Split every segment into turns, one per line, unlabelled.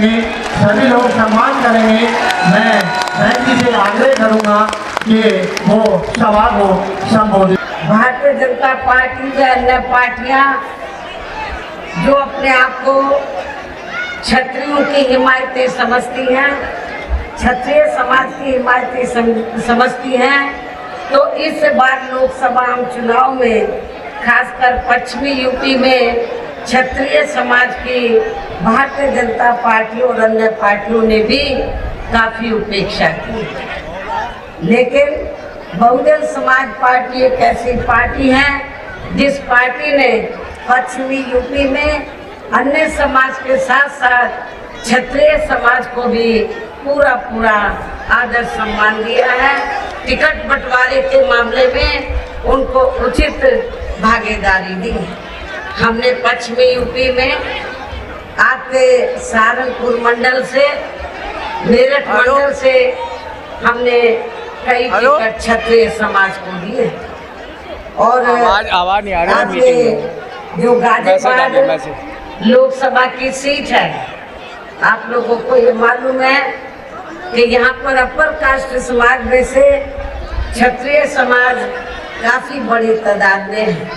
करेंगे, सभी लोग सम्मान करेंगे। मैं बहन जी से आग्रह करूँगा कि वो सभा को संबोधित।
भारतीय जनता पार्टी व अन्य पार्टियां जो अपने आप को क्षत्रियों की हिमायती समझती हैं, क्षत्रिय समाज की हिमायती समझती हैं, तो इस बार लोकसभा चुनाव में खासकर पश्चिमी यूपी में क्षत्रिय समाज की भारतीय जनता पार्टी और अन्य पार्टियों ने भी काफ़ी उपेक्षा की। लेकिन बहुजन समाज पार्टी एक ऐसी पार्टी है जिस पार्टी ने पश्चिमी यूपी में अन्य समाज के साथ साथ क्षत्रिय समाज को भी पूरा आदर सम्मान दिया है। टिकट बंटवारे के मामले में उनको उचित भागीदारी दी है। हमने पश्चिमी यूपी में आपके सहारनपुर मंडल से, मेरठ मंडल से हमने कई टिकट क्षत्रिय समाज को दिए। और
आवाज नहीं आ रही है।
जो गाजियाबाद लोकसभा की सीट है, आप लोगों को ये मालूम है कि यहाँ पर अपर कास्ट समाज में से क्षत्रिय समाज काफी बड़ी तादाद में है,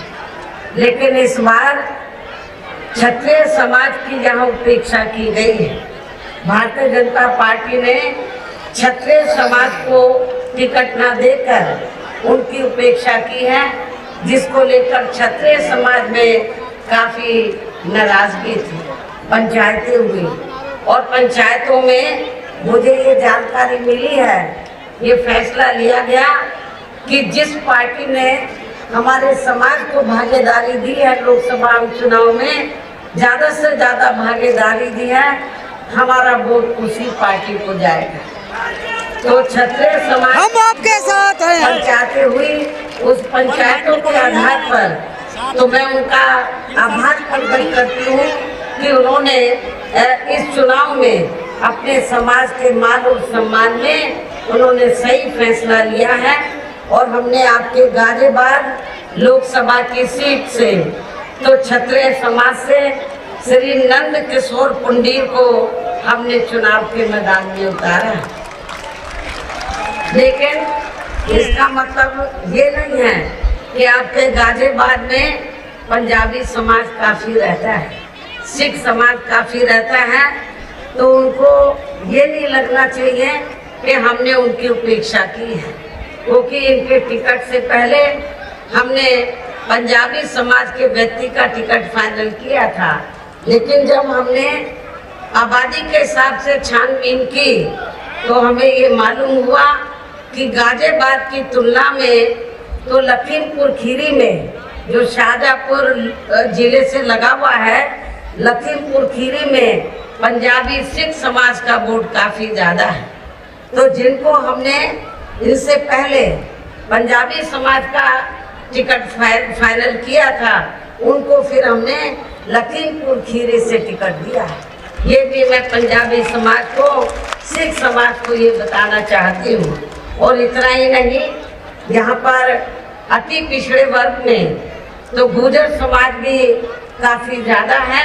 लेकिन इस बार क्षत्रिय समाज की यहाँ उपेक्षा की गई है। भारतीय जनता पार्टी ने क्षत्रिय समाज को टिकट न देकर उनकी उपेक्षा की है, जिसको लेकर क्षत्रिय समाज में काफ़ी नाराजगी थी। पंचायतें हुई और पंचायतों में मुझे ये जानकारी मिली है, ये फैसला लिया गया कि जिस पार्टी ने हमारे समाज को भागीदारी दी है लोकसभा चुनाव में, ज़्यादा से ज़्यादा भागीदारी दी है, हमारा वोट उसी पार्टी को जाएगा। तो क्षत्रिय समाज
हम आपके साथ हैं।
पंचायतें हुई, उस पंचायतों के आधार पर तो मैं उनका आभार प्रकट करती हूँ कि उन्होंने इस चुनाव में अपने समाज के मान और सम्मान में उन्होंने सही फैसला लिया है। और हमने आपके गाजियाबाद लोकसभा की सीट से तो क्षत्रिय समाज से श्री नंद किशोर पुंडीर को हमने चुनाव के मैदान में उतारा। लेकिन इसका मतलब ये नहीं है कि आपके गाजियाबाद में पंजाबी समाज काफ़ी रहता है, सिख समाज काफ़ी रहता है, तो उनको ये नहीं लगना चाहिए कि हमने उनकी उपेक्षा की है, क्योंकि इनके टिकट से पहले हमने पंजाबी समाज के व्यक्ति का टिकट फाइनल किया था। लेकिन जब हमने आबादी के हिसाब से छानबीन की तो हमें ये मालूम हुआ कि गाजियाबाद की तुलना में तो लखीमपुर खीरी में, जो शाहजहाँपुर जिले से लगा हुआ है, लखीमपुर खीरी में पंजाबी सिख समाज का वोट काफ़ी ज़्यादा है। तो जिनको हमने इनसे पहले पंजाबी समाज का टिकट फाइनल किया था, उनको फिर हमने लखीमपुर खीरी से टिकट दिया। ये भी मैं पंजाबी समाज को, सिख समाज को ये बताना चाहती हूँ। और इतना ही नहीं, यहाँ पर अति पिछड़े वर्ग में तो गुर्जर समाज भी काफ़ी ज़्यादा है।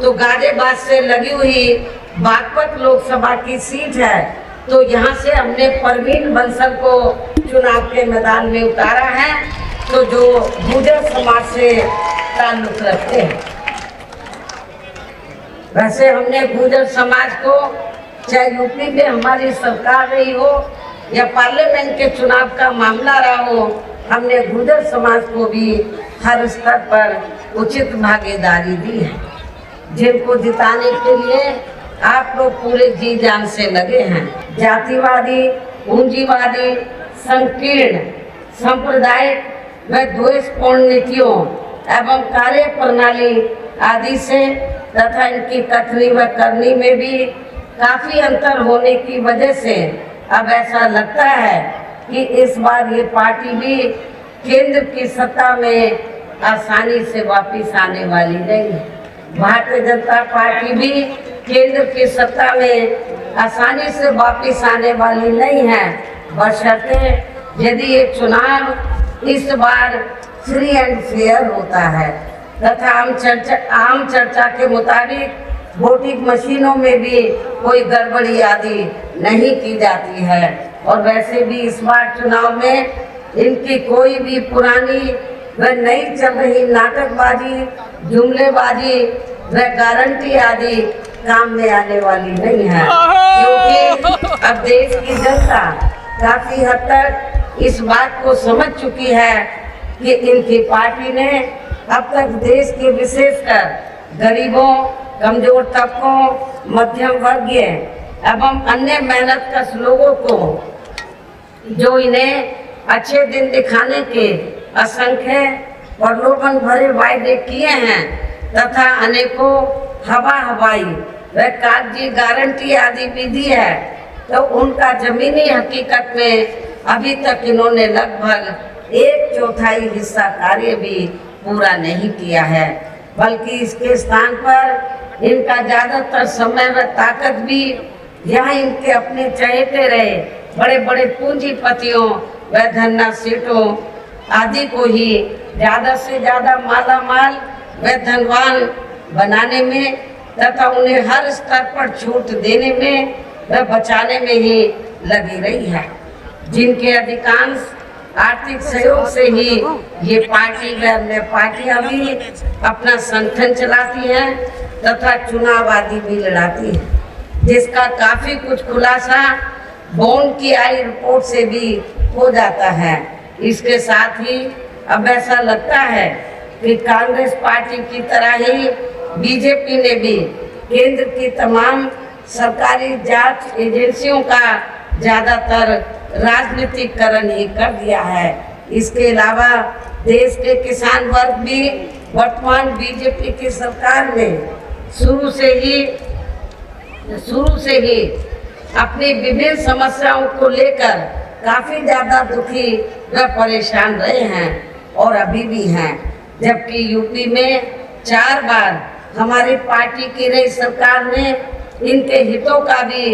तो गाजियाबाद से लगी हुई बागपत लोकसभा की सीट है, तो यहाँ से हमने परवीन बंसल को चुनाव के मैदान में उतारा है, तो जो गुर्जर समाज से ताल्लुक़ रखते हैं। वैसे हमने गुर्जर समाज को, चाहे यूपी में हमारी सरकार रही हो या पार्लियामेंट के चुनाव का मामला रहा हो, हमने गुर्जर समाज को भी हर स्तर पर उचित भागीदारी दी है, जिनको जिताने के लिए आप लोग पूरे जी जान से लगे हैं। जातिवादी, पूंजीवादी, संकीर्ण, सांप्रदायिक व द्वेषपूर्ण नीतियों एवं कार्य प्रणाली आदि से तथा इनकी कथनी व करनी में भी काफ़ी अंतर होने की वजह से अब ऐसा लगता है कि इस बार ये पार्टी भी केंद्र की सत्ता में आसानी से वापस आने वाली नहीं है। भारतीय जनता पार्टी भी केंद्र की सत्ता में आसानी से वापस आने वाली नहीं है, बशर्ते यदि ये चुनाव इस बार फ्री एंड फेयर होता है तथा आम चर्चा के मुताबिक वोटिंग मशीनों में भी कोई गड़बड़ी आदि नहीं की जाती है। और वैसे भी इस बार चुनाव में इनकी कोई भी पुरानी व नई चल रही नाटकबाजी, जुमलेबाजी व गारंटी आदि काम में आने वाली नहीं है, क्योंकि अब देश की जनता काफी हद तक इस बात को समझ चुकी है कि इनकी पार्टी ने अब तक देश के विशेषकर गरीबों, कमजोर तबकों, मध्यम वर्गीय एवं अन्य मेहनतकश लोगों को जो इन्हें अच्छे दिन दिखाने के असंख्य प्रलोभन भरे वायदे किए हैं तथा अनेकों हवाई व कागजी गारंटी आदि भी दी है, तो उनका जमीनी हकीकत में अभी तक इन्होंने लगभग 1/4 हिस्सा कार्य भी पूरा नहीं किया है, बल्कि इसके स्थान पर इनका ज्यादातर समय व ताकत भी यहाँ इनके अपने चहेते रहे बड़े बड़े पूंजीपतियों व धन्ना सेठों आदि को ही ज्यादा से ज्यादा माला माल व धनवान बनाने में तथा उन्हें हर स्तर पर छूट देने में व बचाने में ही लगी रही है, जिनके अधिकांश आर्थिक सहयोग से ही ये पार्टी व अन्य पार्टियां भी अपना संगठन चलाती हैं तथा चुनाव आदि भी लड़ाती हैं, जिसका काफी कुछ खुलासा बॉन्ड की आई रिपोर्ट से भी हो जाता है। इसके साथ ही अब ऐसा लगता है कि कांग्रेस पार्टी की तरह ही बीजेपी ने भी केंद्र की तमाम सरकारी जांच एजेंसियों का ज्यादातर राजनीतिकरण ही कर दिया है। इसके अलावा देश के किसान वर्ग भी वर्तमान बीजेपी की सरकार में शुरू से ही अपनी विभिन्न समस्याओं को लेकर काफी ज्यादा दुखी व परेशान रहे हैं और अभी भी हैं, जबकि यूपी में 4 बार हमारी पार्टी की रही सरकार ने इनके हितों का भी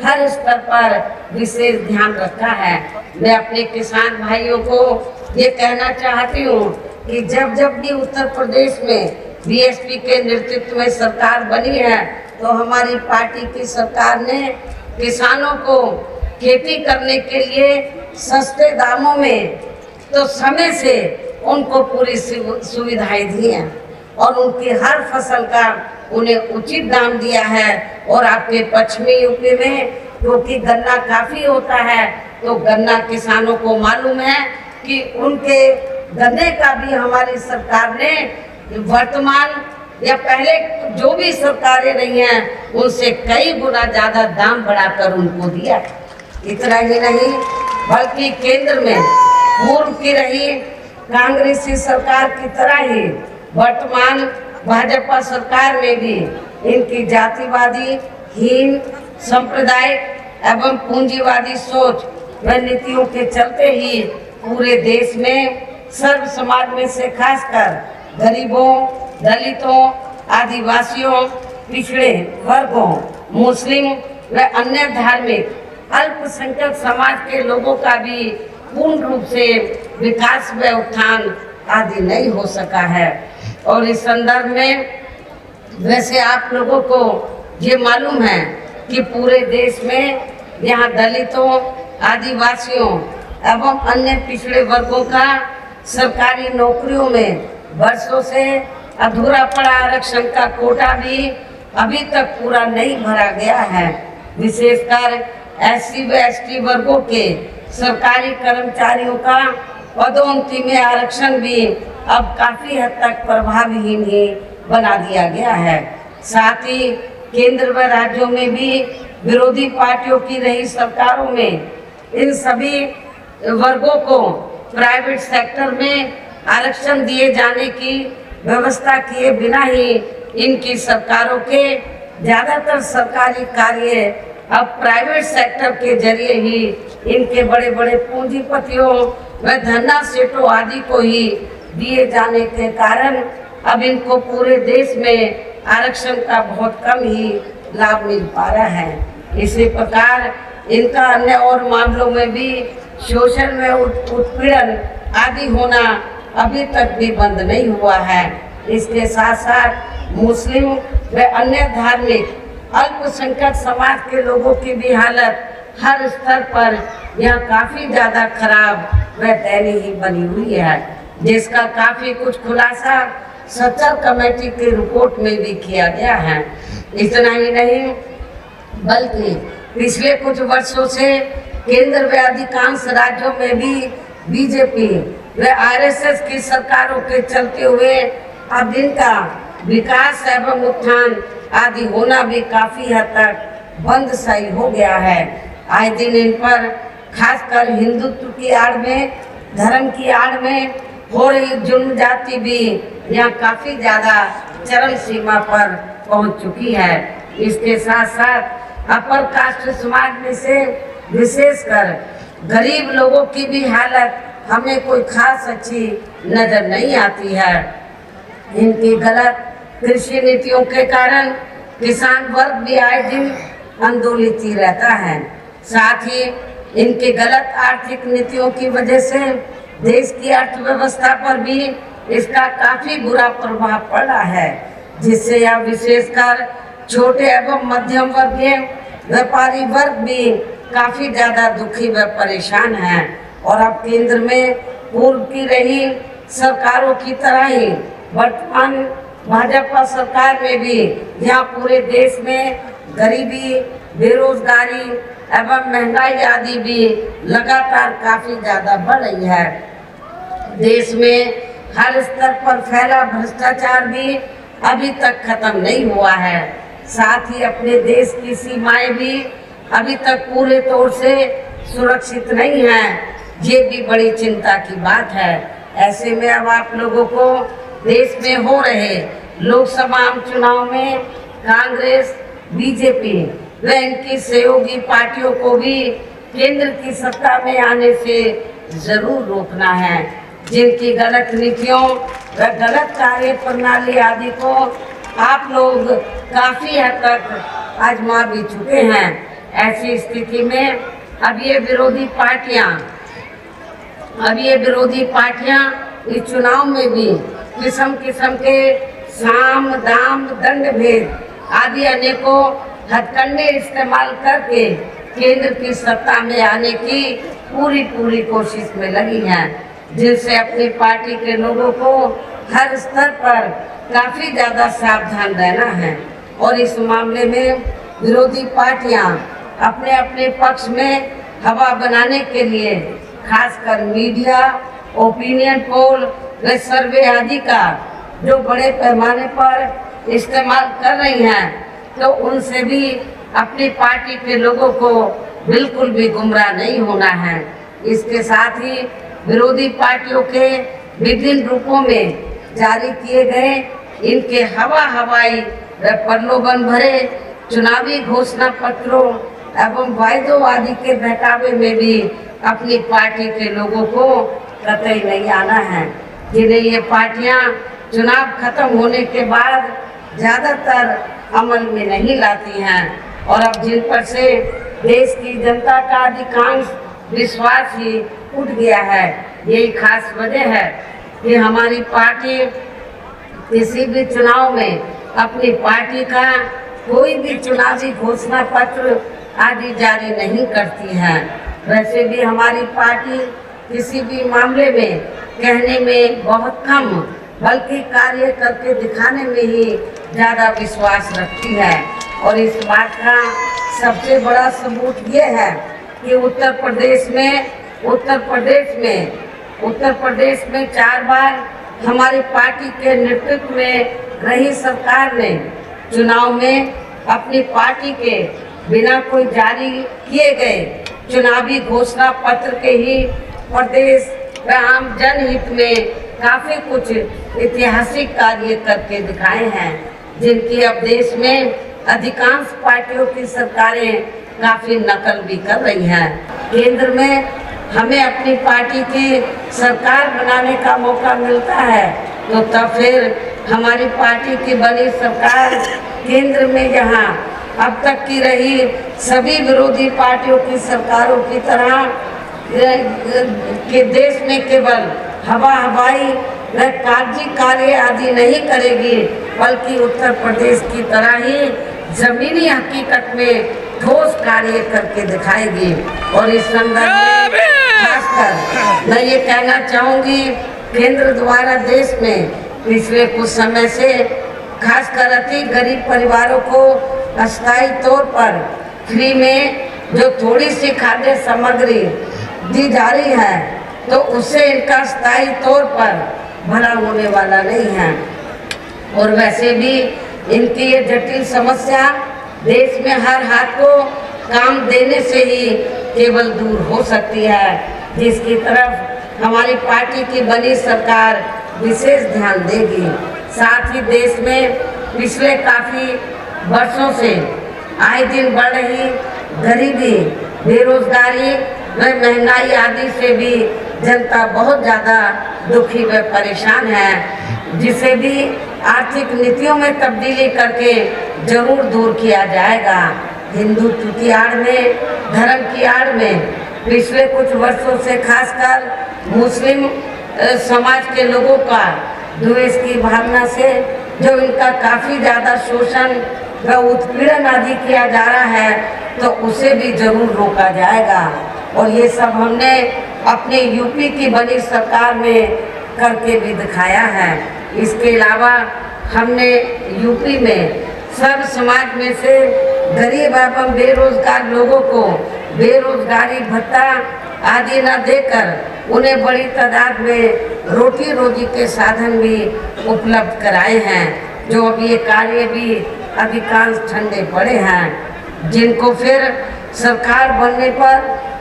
हर स्तर पर विशेष ध्यान रखा है। मैं अपने किसान भाइयों को ये कहना चाहती हूँ कि जब जब भी उत्तर प्रदेश में बीएसपी के नेतृत्व में सरकार बनी है, तो हमारी पार्टी की सरकार ने किसानों को खेती करने के लिए सस्ते दामों में तो समय से उनको पूरी सुविधाएं दी हैं और उनकी हर फसल का उन्हें उचित दाम दिया है। और आपके पश्चिमी यूपी में क्योंकि गन्ना काफी होता है, तो गन्ना किसानों को मालूम है कि उनके गन्ने का भी हमारी सरकार ने वर्तमान या पहले जो भी सरकारें रही हैं उनसे कई गुना ज्यादा दाम बढ़ाकर उनको दिया। इतना ही नहीं बल्कि केंद्र में पूर्व की रही कांग्रेसी सरकार की तरह ही वर्तमान भाजपा सरकार में भी इनकी जातिवादी, हीन, सांप्रदायिक एवं पूंजीवादी सोच व नीतियों के चलते ही पूरे देश में सर्व समाज में से खासकर गरीबों, दलितों, आदिवासियों, पिछड़े वर्गों, मुस्लिम व अन्य धार्मिक अल्पसंख्यक समाज के लोगों का भी पूर्ण रूप से विकास व उत्थान आदि नहीं हो सका है। और इस संदर्भ में वैसे आप लोगों को ये मालूम है कि पूरे देश में यहाँ दलितों, आदिवासियों एवं अन्य पिछड़े वर्गों का सरकारी नौकरियों में वर्षों से अधूरा पड़ा आरक्षण का कोटा भी अभी तक पूरा नहीं भरा गया है। विशेषकर एससी व एसटी वर्गों के सरकारी कर्मचारियों का पदोन्नति में आरक्षण भी अब काफी हद तक प्रभावहीन ही बना दिया गया है। साथ ही केंद्र व राज्यों में भी विरोधी पार्टियों की रही सरकारों में इन सभी वर्गों को प्राइवेट सेक्टर में आरक्षण दिए जाने की व्यवस्था किए बिना ही इनकी सरकारों के ज्यादातर सरकारी कार्य अब प्राइवेट सेक्टर के जरिए ही इनके बड़े बड़े पूंजीपतियों व धन्ना सेठों आदि को ही दिए जाने के कारण अब इनको पूरे देश में आरक्षण का बहुत कम ही लाभ मिल पा रहा है। इसी प्रकार इनका अन्य और मामलों में भी शोषण में उत्पीड़न आदि होना अभी तक भी बंद नहीं हुआ है। इसके साथ साथ मुस्लिम व अन्य धार्मिक अल्पसंख्यक समाज के लोगों की भी हालत हर स्तर पर यह काफी ज्यादा खराब व दयनीय बनी हुई है, जिसका काफी कुछ खुलासा सत्तर कमेटी की रिपोर्ट में भी किया गया है। इतना ही नहीं बल्कि पिछले कुछ वर्षों से केंद्र व अधिकांश राज्यों में भी बीजेपी व आरएसएस की सरकारों के चलते हुए अब इनका विकास एवं उत्थान आदि होना भी काफी हद तक बंद सही हो गया है। आए दिन इन पर खासकर हिंदुत्व की आड़ में, धर्म की आड़ में हो रही जुल्म जाति भी यहाँ काफी ज्यादा चरम सीमा पर पहुंच चुकी है। इसके साथ साथ अपर कास्ट समाज में से विशेषकर गरीब लोगों की भी हालत हमें कोई खास अच्छी नजर नहीं आती है। इनकी गलत कृषि नीतियों के कारण किसान वर्ग भी आए दिन आंदोलित ही रहता है। साथ ही इनके गलत आर्थिक नीतियों की वजह से देश की अर्थव्यवस्था पर भी इसका काफी बुरा प्रभाव पड़ा है, जिससे यह विशेषकर छोटे एवं मध्यम वर्गीय व्यापारी वर्ग भी काफी ज्यादा दुखी व परेशान है। और अब केंद्र में पूर्व की रही सरकारों की तरह ही वर्तमान भाजपा सरकार में भी यहाँ पूरे देश में गरीबी, बेरोजगारी एवं महंगाई आदि भी लगातार काफी ज्यादा बढ़ रही है। देश में हर स्तर पर फैला भ्रष्टाचार भी अभी तक खत्म नहीं हुआ है। साथ ही अपने देश की सीमाएं भी अभी तक पूरे तौर से सुरक्षित नहीं है। ये भी बड़ी चिंता की बात है। ऐसे में अब आप लोगों को देश में हो रहे लोकसभा चुनाव में कांग्रेस, बीजेपी व इनकी सहयोगी पार्टियों को भी केंद्र की सत्ता में आने से जरूर रोकना है। जिनकी गलत नीतियों व गलत कार्य प्रणाली आदि को आप लोग काफी हद तक आजमा भी चुके हैं। ऐसी स्थिति में अब ये विरोधी पार्टियां इस चुनाव में भी किस्म किस्म के साम दाम दंड भेद आदि अनेकों हथकंडे इस्तेमाल करके केंद्र की सत्ता में आने की पूरी कोशिश में लगी हैं, जिनसे अपनी पार्टी के लोगों को हर स्तर पर काफी ज्यादा सावधान रहना है। और इस मामले में विरोधी पार्टियां अपने अपने पक्ष में हवा बनाने के लिए खासकर मीडिया, ओपिनियन पोल व सर्वे आदि का जो बड़े पैमाने पर इस्तेमाल कर रही हैं, तो उनसे भी अपनी पार्टी के लोगों को बिल्कुल भी गुमराह नहीं होना है। इसके साथ ही विरोधी पार्टियों के विभिन्न रूपों में जारी किए गए इनके हवाई व प्रलोभन भरे चुनावी घोषणा पत्रों एवं वायदों आदि के बहकावे में भी अपनी पार्टी के लोगों को कतई नहीं आना है, जिन्हें ये पार्टियां चुनाव खत्म होने के बाद ज़्यादातर अमल में नहीं लाती हैं। और अब जिन पर से देश की जनता का अधिकांश विश्वास ही उठ गया है, यही खास वजह है कि हमारी पार्टी किसी भी चुनाव में अपनी पार्टी का कोई भी चुनावी घोषणा पत्र आदि जारी नहीं करती है। वैसे भी हमारी पार्टी किसी भी मामले में कहने में बहुत कम बल्कि कार्य करके दिखाने में ही ज़्यादा विश्वास रखती है। और इस बात का सबसे बड़ा सबूत ये है कि उत्तर प्रदेश में 4 बार हमारी पार्टी के नेतृत्व में रही सरकार ने चुनाव में अपनी पार्टी के बिना कोई जारी किए गए चुनावी घोषणा पत्र के ही प्रदेश व आम जनहित में काफी कुछ ऐतिहासिक कार्य करके दिखाए हैं, जिनकी अब देश में अधिकांश पार्टियों की सरकारें काफी नकल भी कर रही हैं। केंद्र में हमें अपनी पार्टी की सरकार बनाने का मौका मिलता है, तो तब फिर हमारी पार्टी की बनी सरकार केंद्र में यहाँ अब तक की रही सभी विरोधी पार्टियों की सरकारों की तरह के देश में केवल हवाई व कागजी कार्य आदि नहीं करेगी, बल्कि उत्तर प्रदेश की तरह ही जमीनी हकीकत में ठोस कार्य करके दिखाएगी। और इस संदर्भ में खासकर मैं ये कहना चाहूँगी, केंद्र द्वारा देश में पिछले कुछ समय से खासकर अति गरीब परिवारों को अस्थायी तौर पर फ्री में जो थोड़ी सी खाद्य सामग्री दी जा रही है, तो उससे इनका स्थायी तौर पर भला होने वाला नहीं है। और वैसे भी इनकी ये जटिल समस्या देश में हर हाथ को काम देने से ही केवल दूर हो सकती है, जिसकी तरफ हमारी पार्टी की बनी सरकार विशेष ध्यान देगी। साथ ही देश में पिछले काफ़ी वर्षों से आए दिन बढ़ रही गरीबी, बेरोजगारी व महंगाई आदि से भी जनता बहुत ज़्यादा दुखी व परेशान है, जिसे भी आर्थिक नीतियों में तब्दीली करके जरूर दूर किया जाएगा। हिंदुत्व की आड़ में, धर्म की आड़ में पिछले कुछ वर्षों से खासकर मुस्लिम समाज के लोगों का द्वेष की भावना से जो इनका काफ़ी ज़्यादा शोषण व उत्पीड़न आदि किया जा रहा है, तो उसे भी जरूर रोका जाएगा। और ये सब हमने अपने यूपी की बनी सरकार में करके भी दिखाया है। इसके अलावा हमने यूपी में सर्व समाज में से गरीब एवं बेरोजगार लोगों को बेरोजगारी भत्ता आदि न देकर उन्हें बड़ी तादाद में रोटी रोजी के साधन भी उपलब्ध कराए हैं, जो अभी ये कार्य भी अधिकांश ठंडे पड़े हैं, जिनको फिर सरकार बनने पर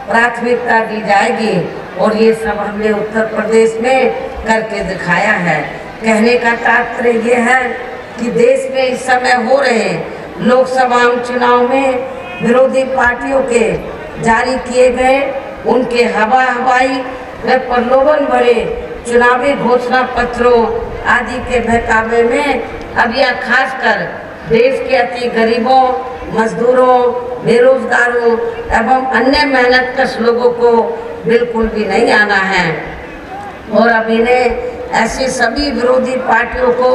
प्राथमिकता दी जाएगी। और ये सब हमने उत्तर प्रदेश में करके दिखाया है। कहने का तात्पर्य ये है कि देश में इस समय हो रहे लोकसभा चुनाव में विरोधी पार्टियों के जारी किए गए उनके हवाई व प्रलोभन भरे चुनावी घोषणा पत्रों आदि के बहकावे में अब यह खासकर देश के अति गरीबों, मजदूरों, बेरोजगारों एवं अन्य मेहनतकश लोगों को बिल्कुल भी नहीं आना है। और अब इन्हें ऐसी सभी विरोधी पार्टियों को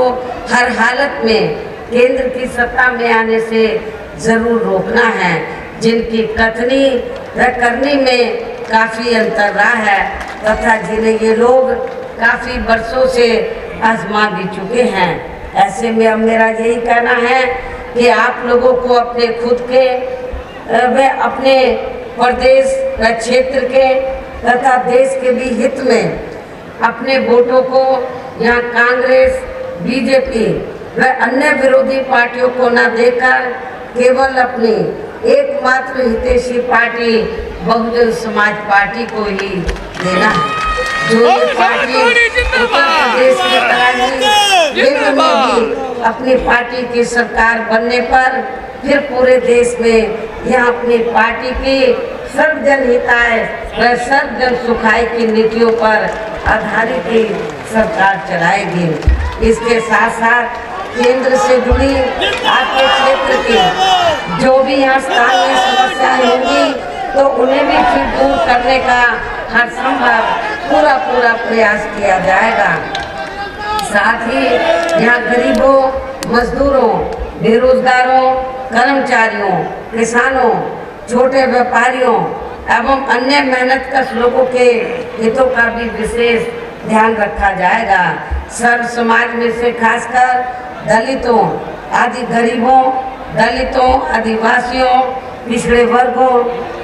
हर हालत में केंद्र की सत्ता में आने से जरूर रोकना है, जिनकी कथनी व करनी में काफ़ी अंतर रहा है तथा जिन्हें ये लोग काफ़ी वर्षों से आजमा भी चुके हैं। ऐसे में अब मेरा यही कहना है कि आप लोगों को अपने खुद के व अपने प्रदेश व क्षेत्र के तथा देश के भी हित में अपने वोटों को यहाँ कांग्रेस, बीजेपी व अन्य विरोधी पार्टियों को न देकर केवल अपनी एकमात्र हितैषी पार्टी बहुजन समाज पार्टी को ही देना है, जो ये पार्टी उत्तर प्रदेश की तरह ही केंद्र में भी अपनी पार्टी की सरकार बनने पर फिर पूरे देश में यह अपनी पार्टी की सर्वजन हिताय व सर्वजन सुखाय की नीतियों पर आधारित ही सरकार चलाएगी। इसके साथ साथ केंद्र से जुड़ी आपके क्षेत्र की जो भी यहाँ स्थानीय समस्याएं होंगी, तो उन्हें भी फिर दूर करने का हर संभव पूरा प्रयास किया जाएगा। साथ ही यहाँ गरीबों, मजदूरों, बेरोजगारों, कर्मचारियों, किसानों, छोटे व्यापारियों एवं अन्य मेहनतकश लोगों के हितों का भी विशेष ध्यान रखा जाएगा। सर्व समाज में से खासकर दलितों आदि गरीबों, दलितों, आदिवासियों, पिछड़े वर्गों,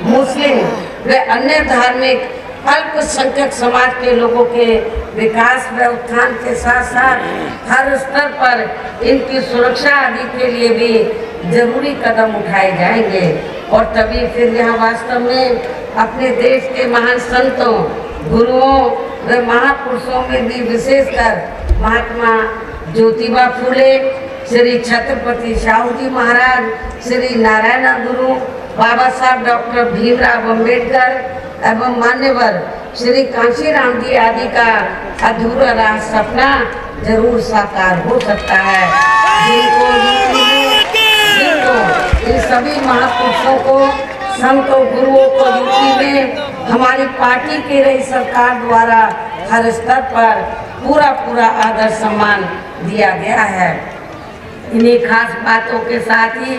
मुस्लिम व अन्य धार्मिक अल्पसंख्यक समाज के लोगों के विकास व उत्थान के साथ साथ हर स्तर पर इनकी सुरक्षा आदि के लिए भी जरूरी कदम उठाए जाएंगे। और तभी फिर यहाँ वास्तव में अपने देश के महान संतों, गुरुओं व महापुरुषों में भी विशेषकर महात्मा ज्योतिबा फूले, श्री छत्रपति शाहू जी महाराज, श्री नारायण गुरु, बाबा साहब डॉक्टर भीमराव अम्बेडकर एवं मान्यवर श्री कांशीराम जी आदि का अधूरा रहा सपना जरूर साकार हो सकता है, जिनको इन सभी महापुरुषों को, संतों, गुरुओं को यूपी में हमारी पार्टी की रही सरकार द्वारा हर स्तर पर पूरा आदर सम्मान दिया गया है। इन्हीं खास बातों के साथ ही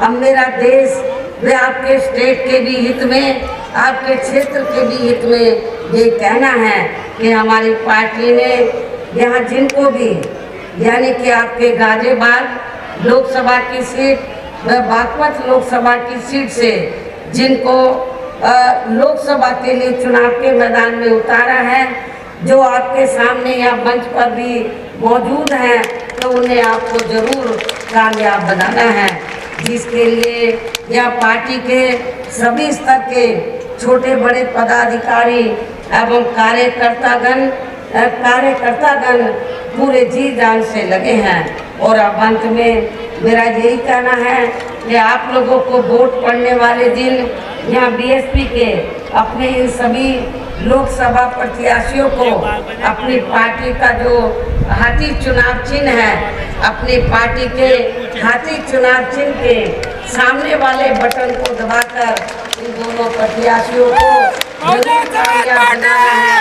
अब मेरा देश वे आपके स्टेट के भी हित में, आपके क्षेत्र के भी हित में ये कहना है कि हमारी पार्टी ने यहाँ जिनको भी, यानी कि आपके गाजियाबाद लोकसभा की सीट व बागपत लोकसभा की सीट से जिनको लोकसभा के लिए चुनाव के मैदान में उतारा है, जो आपके सामने या मंच पर भी मौजूद हैं, तो उन्हें आपको जरूर कामयाब बनाना है, जिसके लिए यह पार्टी के सभी स्तर के छोटे बड़े पदाधिकारी एवं कार्यकर्तागण पूरे जी जान से लगे हैं। और अब अंत में मेरा यही कहना है कि आप लोगों को वोट पड़ने वाले दिन यहाँ बीएसपी के अपने इन सभी लोकसभा प्रत्याशियों को अपनी पार्टी का जो हाथी चुनाव चिन्ह है, अपनी पार्टी के हाथी चुनाव चिन्ह के सामने वाले बटन को दबाकर इन दोनों प्रत्याशियों को जरूर कामयाब बनाना है।